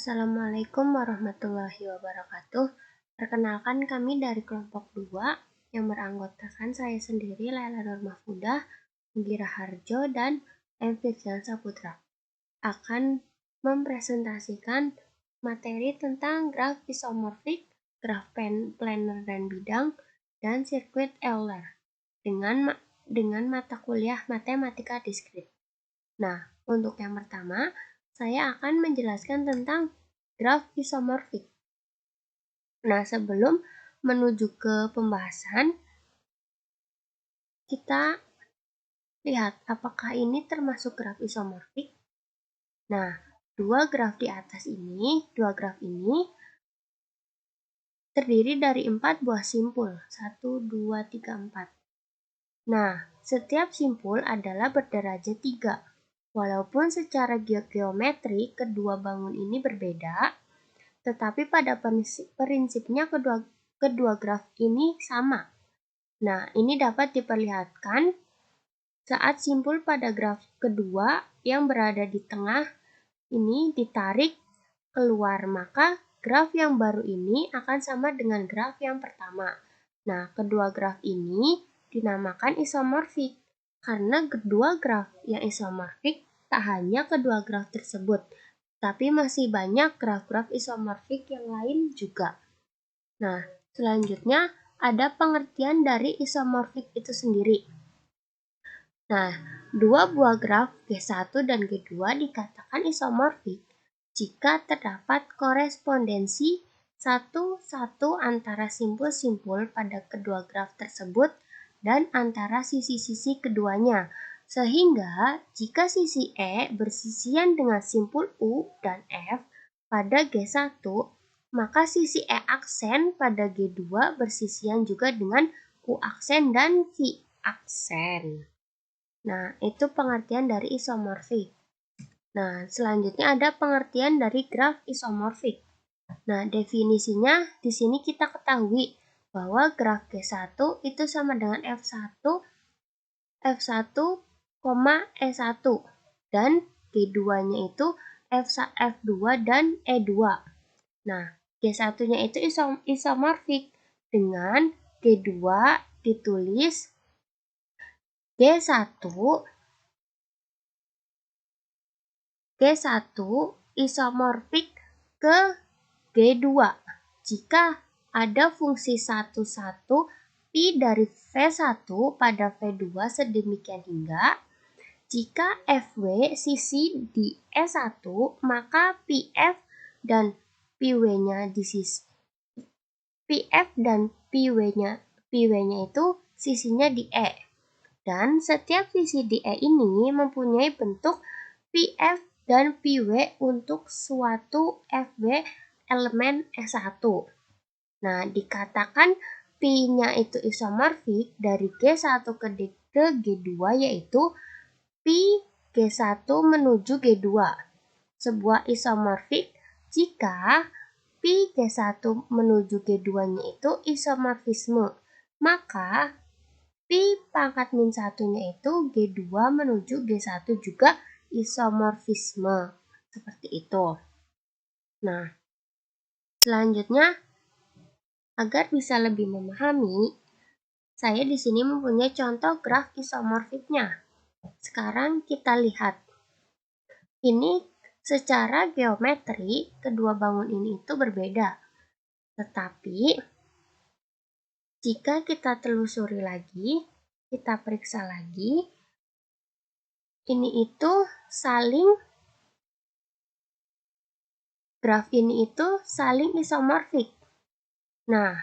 Assalamualaikum warahmatullahi wabarakatuh. Perkenalkan kami dari kelompok 2 yang beranggotakan saya sendiri, Laila Nur Mahfudah, Mugira Harjo, dan M. Firjan Saputra. Akan mempresentasikan materi tentang graf isomorfik, graf planar dan bidang, dan sirkuit Euler dengan mata kuliah matematika diskrit. Nah, untuk yang pertama, saya akan menjelaskan tentang graf isomorfik. Nah, sebelum menuju ke pembahasan, kita lihat apakah ini termasuk graf isomorfik. Nah, dua graf ini terdiri dari 4 buah simpul, 1, 2, 3, 4. Nah, setiap simpul adalah berderajat 3. Walaupun secara geometri kedua bangun ini berbeda, tetapi pada prinsipnya kedua graf ini sama. Nah, ini dapat diperlihatkan saat simpul pada graf kedua yang berada di tengah ini ditarik keluar, maka graf yang baru ini akan sama dengan graf yang pertama. Nah, kedua graf ini dinamakan isomorfik karena kedua graf yang isomorfik tak hanya kedua graf tersebut, tapi masih banyak graf-graf isomorfik yang lain juga. Nah, selanjutnya ada pengertian dari isomorfik itu sendiri. Nah, dua buah graf G1 dan G2 dikatakan isomorfik jika terdapat korespondensi satu-satu antara simpul-simpul pada kedua graf tersebut dan antara sisi-sisi keduanya. Sehingga jika sisi E bersisian dengan simpul U dan F pada G1, maka sisi E aksen pada G2 bersisian juga dengan U aksen dan V aksen. Nah, itu pengertian dari isomorfik. Nah, selanjutnya ada pengertian dari graf isomorfik. Nah, definisinya di sini kita ketahui bahwa graf G1 itu sama dengan F1, E1, dan G2-nya itu F2 dan E2. Nah, G1-nya itu isomorfik dengan G2 ditulis G1 isomorfik ke G2 jika ada fungsi 1, pi dari V1 pada V2 sedemikian hingga jika Fw sisi di E1, maka Pf dan Pw-nya itu sisinya di E. Dan setiap sisi di E ini mempunyai bentuk Pf dan Pw untuk suatu Fw elemen E1. Nah, dikatakan Pi-nya itu isomorfik dari G1 ke G2 yaitu Pi G1 menuju G2. Sebuah isomorfik jika Pi G1 menuju G2-nya itu isomorfisme, maka Pi pangkat min 1-nya itu G2 menuju G1 juga isomorfisme. Seperti itu. Nah, selanjutnya agar bisa lebih memahami, saya di sini mempunyai contoh graf isomorfiknya. Sekarang kita lihat. Ini secara geometri kedua bangun ini itu berbeda. Tetapi jika kita telusuri lagi, kita periksa lagi, graf ini itu saling isomorfik. Nah,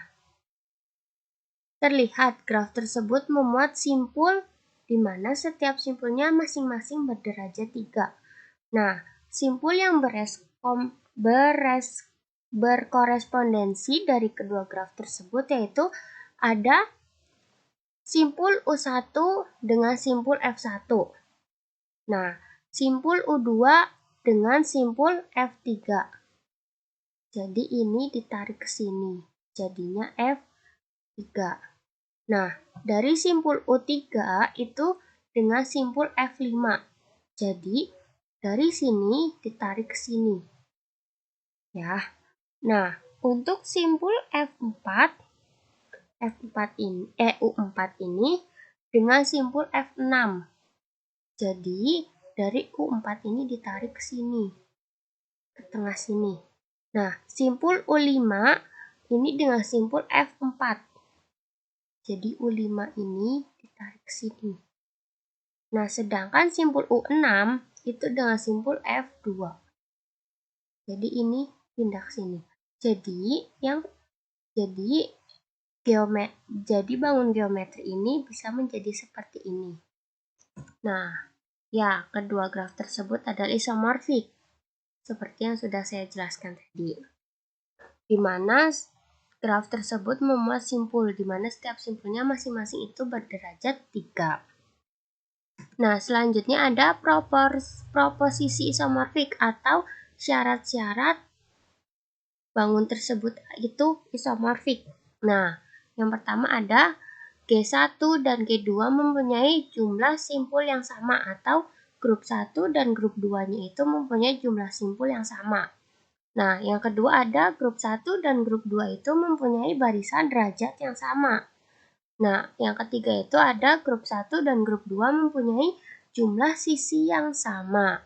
terlihat graf tersebut memuat simpul di mana setiap simpulnya masing-masing berderajat 3. Nah, simpul yang berkorespondensi dari kedua graf tersebut yaitu ada simpul U1 dengan simpul F1. Nah, simpul U2 dengan simpul F3. Jadi ini ditarik ke sini, jadinya F3. Nah, dari simpul U3 itu dengan simpul F5. Jadi, dari sini ditarik ke sini. ya. Nah, untuk simpul U4 ini dengan simpul F6. Jadi, dari U4 ini ditarik ke sini, ke tengah sini. Nah, simpul U5 ini dengan simpul F4. Jadi, U5 ini ditarik ke sini. Nah, sedangkan simpul U6 itu dengan simpul F2. Jadi, ini pindah ke sini. Jadi bangun geometri ini bisa menjadi seperti ini. Nah, ya, kedua graf tersebut adalah isomorfik, seperti yang sudah saya jelaskan tadi. Di mana graf tersebut memuat simpul, di mana setiap simpulnya masing-masing itu berderajat 3. Nah, selanjutnya ada proposisi isomorfik atau syarat-syarat bangun tersebut itu isomorfik. Nah, yang pertama ada G1 dan G2 mempunyai jumlah simpul yang sama, atau grup 1 dan grup 2-nya itu mempunyai jumlah simpul yang sama. Nah, yang kedua ada grup 1 dan grup 2 itu mempunyai barisan derajat yang sama. Nah, yang ketiga itu ada grup 1 dan grup 2 mempunyai jumlah sisi yang sama.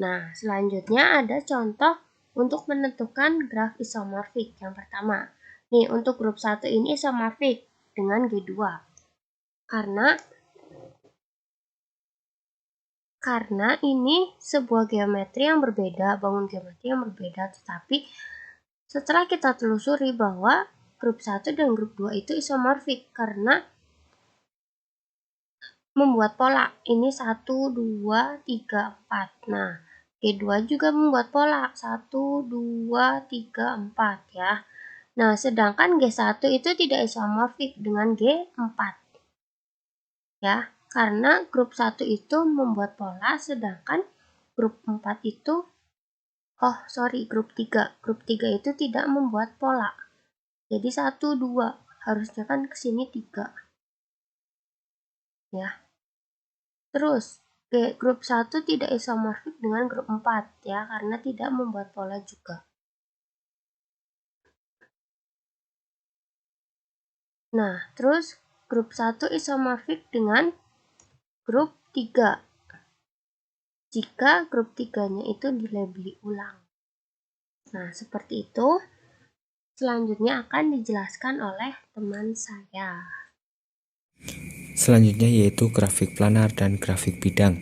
Nah, selanjutnya ada contoh untuk menentukan graf isomorfik. Yang pertama, nih untuk grup 1 ini isomorfik dengan G2. Karena ini sebuah geometri yang berbeda, bangun geometri yang berbeda, tetapi setelah kita telusuri bahwa grup 1 dan grup 2 itu isomorfik karena membuat pola. Ini 1, 2, 3, 4. Nah, G2 juga membuat pola 1, 2, 3, 4 ya. Nah, sedangkan G1 itu tidak isomorfik dengan G4. Ya, karena grup 1 itu membuat pola, sedangkan grup 4 itu grup 3. Grup 3 itu tidak membuat pola. Jadi 1, 2, harusnya kan ke sini 3. Ya. Terus, grup 1 tidak isomorfik dengan grup 4 ya, karena tidak membuat pola juga. Nah, terus grup 1 isomorfik dengan grup 3. Jika grup 3-nya itu dilabeli ulang. Nah, seperti itu. Selanjutnya akan dijelaskan oleh teman saya. Selanjutnya yaitu grafik planar dan grafik bidang.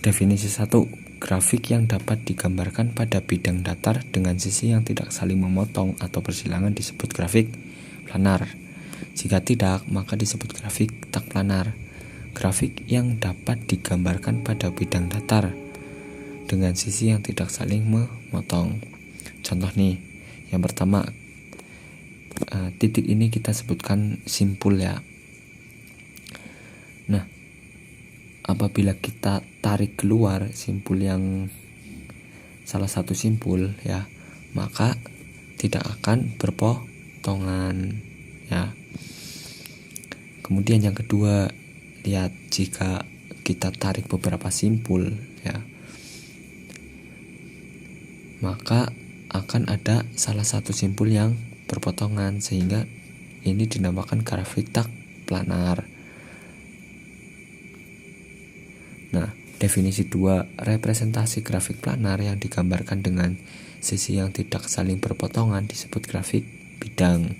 Definisi 1. Grafik yang dapat digambarkan pada bidang datar dengan sisi yang tidak saling memotong atau bersilangan disebut grafik planar. Jika tidak, maka disebut grafik tak planar. Grafik yang dapat digambarkan pada bidang datar dengan sisi yang tidak saling memotong. Contoh nih, yang pertama, titik ini kita sebutkan simpul ya. Nah, apabila kita tarik keluar simpul yang salah satu simpul ya, maka tidak akan berpotongan ya. Kemudian yang kedua, lihat jika kita tarik beberapa simpul ya, maka akan ada salah satu simpul yang berpotongan, sehingga ini dinamakan grafik tak planar. Nah, definisi 2, representasi grafik planar yang digambarkan dengan sisi yang tidak saling berpotongan disebut grafik bidang.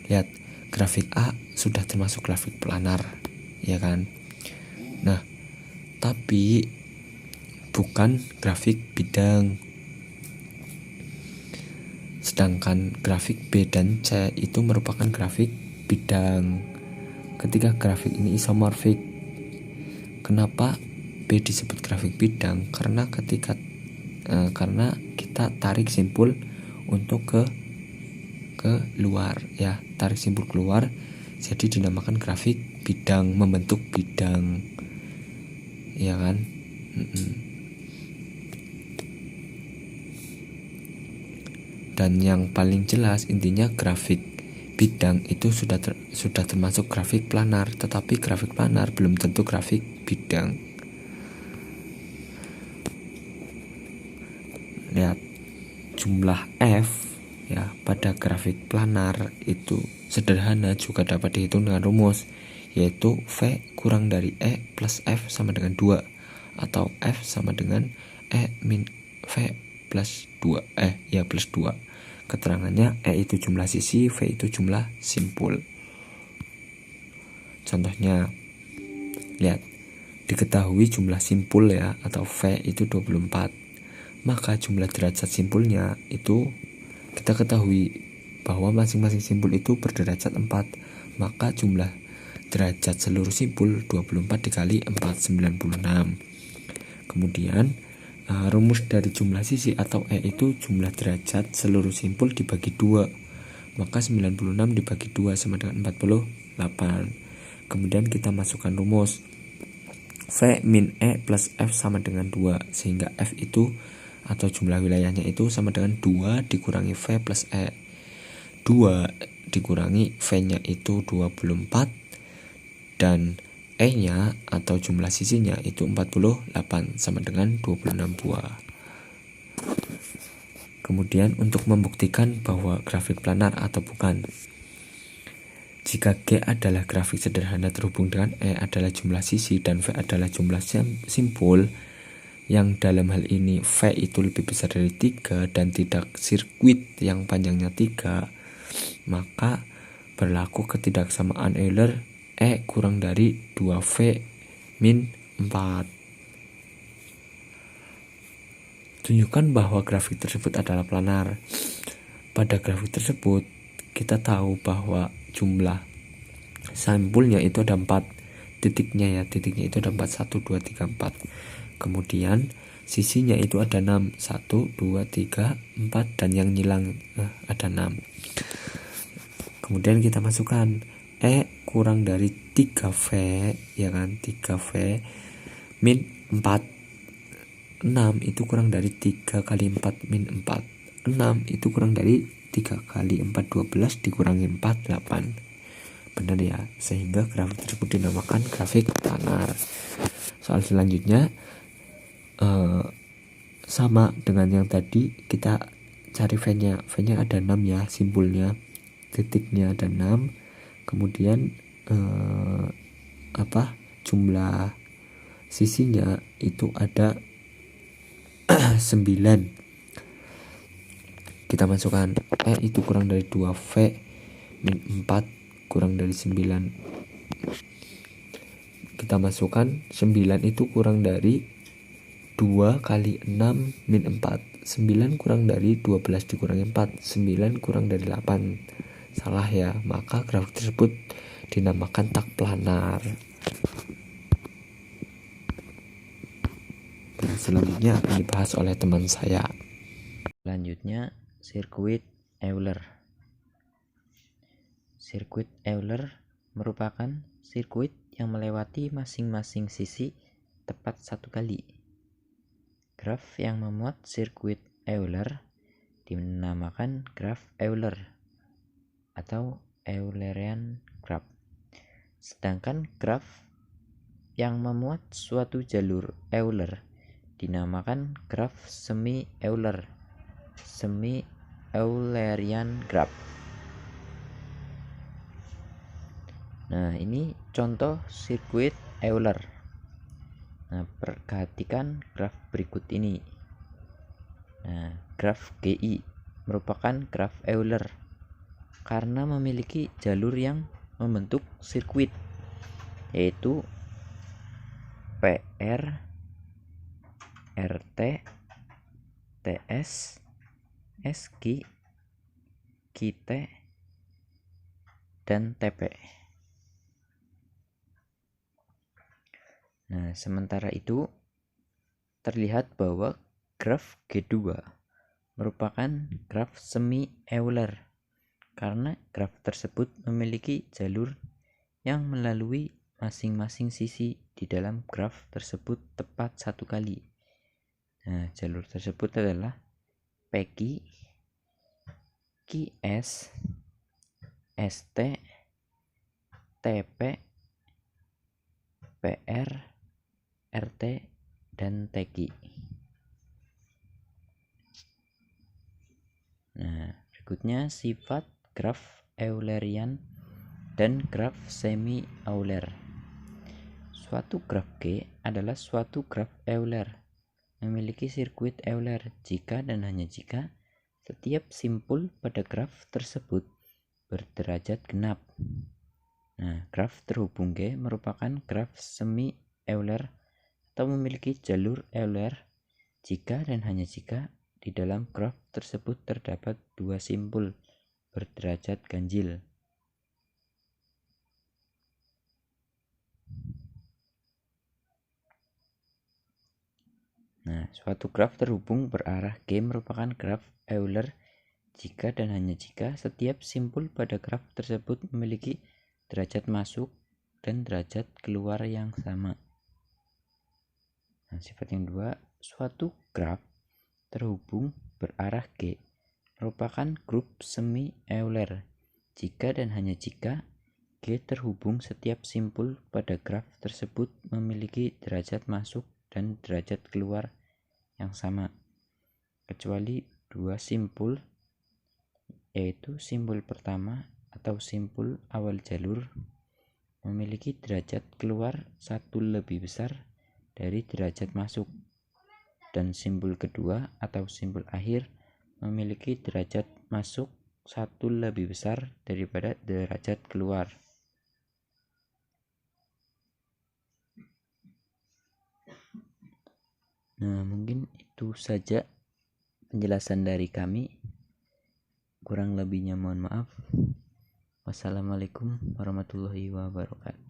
Lihat, grafik A sudah termasuk grafik planar, ya kan? Nah, tapi bukan grafik bidang. Sedangkan grafik B dan C itu merupakan grafik bidang. Ketika grafik ini isomorfik. Kenapa B disebut grafik bidang? Karena karena kita tarik simpul untuk ke luar ya, tarik simpul keluar, jadi dinamakan grafik bidang, membentuk bidang, ya kan? Dan yang paling jelas intinya grafik bidang itu sudah termasuk grafik planar, tetapi grafik planar belum tentu grafik bidang. Lihat, jumlah F ya pada grafik planar itu sederhana juga dapat dihitung dengan rumus, yaitu V kurang dari E plus F sama dengan 2, atau F sama dengan E min V plus 2 plus 2. Keterangannya, E itu jumlah sisi, V itu jumlah simpul. Contohnya, lihat, diketahui jumlah simpul ya atau V itu 24, maka jumlah derajat simpulnya itu kita ketahui bahwa masing-masing simpul itu berderajat 4, maka jumlah derajat seluruh simpul 24 dikali 4, 96. Kemudian rumus dari jumlah sisi atau E itu jumlah derajat seluruh simpul dibagi 2, maka 96 dibagi 2 sama dengan 48. Kemudian kita masukkan rumus V min E plus F sama dengan 2, sehingga F itu atau jumlah wilayahnya itu sama dengan 2 dikurangi V plus E. 2 dikurangi V-nya itu 24, dan E-nya atau jumlah sisinya itu 48 sama dengan 26 buah. Kemudian untuk membuktikan bahwa grafik planar atau bukan, jika G adalah grafik sederhana terhubung dengan E adalah jumlah sisi dan V adalah jumlah simpul, yang dalam hal ini V itu lebih besar dari 3 dan tidak sirkuit yang panjangnya 3, maka berlaku ketidaksamaan Euler E kurang dari 2V min 4. Tunjukkan bahwa grafik tersebut adalah planar. Pada grafik tersebut kita tahu bahwa jumlah sampulnya itu ada 4 titiknya itu ada 4, 1, 2, 3, 4. Kemudian sisinya itu ada 6, 1, 2, 3, 4, dan yang nyilang ada 6. Kemudian kita masukkan E kurang dari 3V, ya kan, 3V min 4. 6 itu kurang dari 3 kali 4 min 4. 6 itu kurang dari 3 kali 4, 12 dikurangi 4, 8. Benar ya, sehingga grafik tersebut dinamakan grafik planar. Soal selanjutnya sama dengan yang tadi, kita cari V-nya. V-nya ada 6 ya, simpulnya, titiknya ada 6. Kemudian jumlah sisinya itu ada 9. Kita masukkan E itu kurang dari 2V min 4 kurang dari 9. Kita masukkan 9 itu kurang dari 2 kali 6 min 4. 9 kurang dari 12 dikurangi 4. 9 kurang dari 8. Salah ya, maka grafik tersebut dinamakan tak planar. Nah, selanjutnya akan dibahas oleh teman saya. Selanjutnya, sirkuit Euler. Sirkuit Euler merupakan sirkuit yang melewati masing-masing sisi tepat satu kali. Graf yang memuat sirkuit Euler dinamakan graf Euler atau Eulerian graph. Sedangkan graf yang memuat suatu jalur Euler dinamakan graf semi-Euler, semi-Eulerian graph. Nah, ini contoh sirkuit Euler. Nah, perhatikan graf berikut ini. Nah, graf GI merupakan graf Euler karena memiliki jalur yang membentuk sirkuit, yaitu PR, RT, TS, SQ, QT, dan TP. Nah, sementara itu terlihat bahwa graf G2 merupakan graf semi-Euler karena graf tersebut memiliki jalur yang melalui masing-masing sisi di dalam graf tersebut tepat satu kali. Nah, jalur tersebut adalah PQ, QS, ST, TP, PR, RT, dan TQ. Nah, berikutnya sifat graf Eulerian dan graf semi-Euler. Suatu graf G adalah suatu graf Euler, memiliki sirkuit Euler jika dan hanya jika setiap simpul pada graf tersebut berderajat genap. Nah, graf terhubung G merupakan graf semi-Euler atau memiliki jalur Euler jika dan hanya jika di dalam graf tersebut terdapat dua simpul berderajat ganjil. Nah, suatu graf terhubung berarah G merupakan graf Euler jika dan hanya jika setiap simpul pada graf tersebut memiliki derajat masuk dan derajat keluar yang sama. Nah, sifat yang kedua, suatu graf terhubung berarah G merupakan grup semi-Euler jika dan hanya jika G terhubung setiap simpul pada graf tersebut memiliki derajat masuk dan derajat keluar yang sama, kecuali dua simpul, yaitu simpul pertama atau simpul awal jalur memiliki derajat keluar satu lebih besar dari derajat masuk, dan simpul kedua atau simpul akhir memiliki derajat masuk satu lebih besar daripada derajat keluar. Nah, mungkin itu saja penjelasan dari kami. Kurang lebihnya mohon maaf. Wassalamualaikum warahmatullahi wabarakatuh.